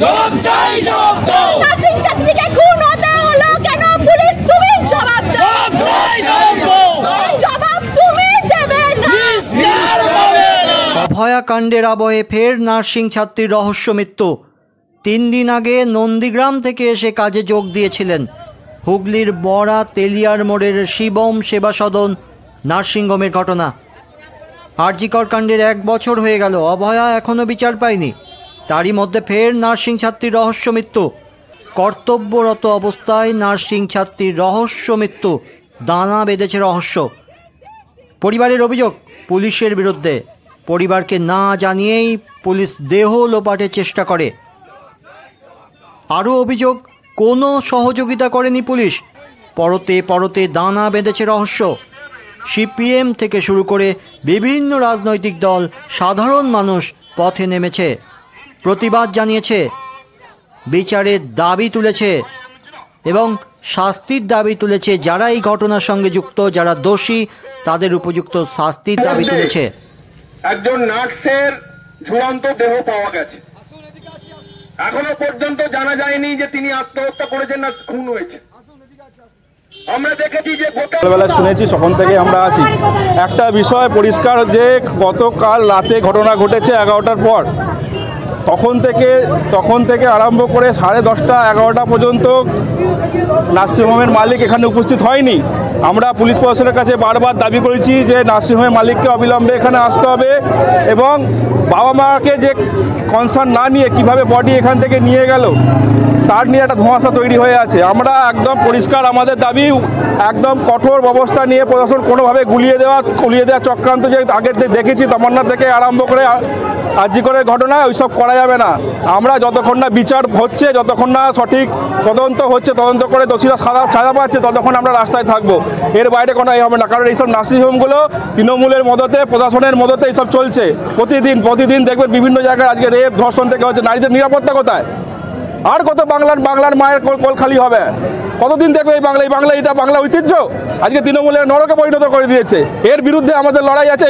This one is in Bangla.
জবাব চাই, জবাব দাও। নার্সিং ছাত্রীকে খুন হতে হলো কেন? পুলিশ তুমি জবাব দাও। জবাব চাই, জবাব দাও। জবাব তুমি দেবে না। নিস্তার হবে না। অভয়াকাণ্ডের আবহে ফের নার্সিং ছাত্রীর রহস্য মৃত্যু। 3 দিন আগে নন্দীগ্রাম থেকে এসে কাজে যোগ দিয়েছিলেন। হুগলির বড়া তেলিয়ার মোড়ের শিবম সেবা সদন নার্সিংহোমের ঘটনা। আরজিকর কাণ্ডের 1 বছর হয়ে গেল, অভয়া এখনও বিচার পায়নি। তারই মধ্যে ফের নার্সিং ছাত্রীর রহস্য মৃত্যু। কর্তব্যরত অবস্থায় নার্সিং ছাত্রীর রহস্য মৃত্যু, দানা বেঁধেছে রহস্য। পরিবারের অভিযোগ পুলিশের বিরুদ্ধে। পরিবারকে না জানিয়েই পুলিশ দেহ লোপাটের চেষ্টা করে। আরও অভিযোগ, কোনো সহযোগিতা করেনি পুলিশ। পরতে পরতে দানা বেঁধেছে রহস্য। সিপিএম থেকে শুরু করে বিভিন্ন রাজনৈতিক দল, সাধারণ মানুষ পথে নেমেছে, প্রতিবাদ জানিয়েছে, বিচারের দাবি তুলেছে এবং শাস্তির দাবি তুলেছে। যারা এই ঘটনার সঙ্গে যুক্ত, যারা দোষী, তাদের উপযুক্ত শাস্তির দাবি তুলেছে। একজন নার্সের ঝুলন্ত দেহ পাওয়া গেছে। এখনো পর্যন্ত জানা যায়নি যে তিনি আত্মহত্যা করেছেন না খুন হয়েছে। আমরা দেখেছি যে সকালবেলা শুনেছি, তখন থেকে আমরা আছি। একটা বিষয় পরিষ্কার যে গতকাল রাতে ঘটনা ঘটেছে 11টার পর। তখন থেকে আরম্ভ করে 10:30, 11টা পর্যন্ত নার্সিংহোমের মালিক এখানে উপস্থিত হয়নি। আমরা পুলিশ প্রশাসনের কাছে বারবার দাবি করেছি যে নার্সিংহোমের মালিককে অবিলম্বে এখানে আসতে হবে এবং বাবা মাকে যে কনসার্ন না নিয়ে কিভাবে বডি এখান থেকে নিয়ে গেল তার নিয়ে একটা ধোঁয়াশা তৈরি হয়ে আছে। আমরা একদম পরিষ্কার আমাদের দাবি, একদম কঠোর ব্যবস্থা নিয়ে প্রশাসন কোনোভাবে গুলিয়ে দেওয়া চক্রান্ত যে আগে দেখেছি তামান্না থেকে আরম্ভ করে আরজিকরের ঘটনা, ওইসব করা যাবে না। আমরা যতক্ষণ না বিচার হচ্ছে, যতক্ষণ না সঠিক তদন্ত হচ্ছে, তদন্ত করে দোষীরা সাজা পাচ্ছে, ততক্ষণ আমরা রাস্তায় থাকবো। এর বাইরে কোনো হবে না, কারণ এইসব নার্সিংহোমগুলো তৃণমূলের মদতে, প্রশাসনের মদতে এইসব চলছে। প্রতিদিন দেখবেন বিভিন্ন জায়গায় আজকে রেপ, ধর্ষণ থেকে হচ্ছে। নারীদের নিরাপত্তা কোথায়? আর কত বাংলার মায়ের কোল খালি হবে? কতদিন দেখবে এই বাংলা এটা বাংলা ঐতিহ্য আজকে তৃণমূলের নরকে পরিণত করে দিয়েছে। এর বিরুদ্ধে আমাদের লড়াই আছে।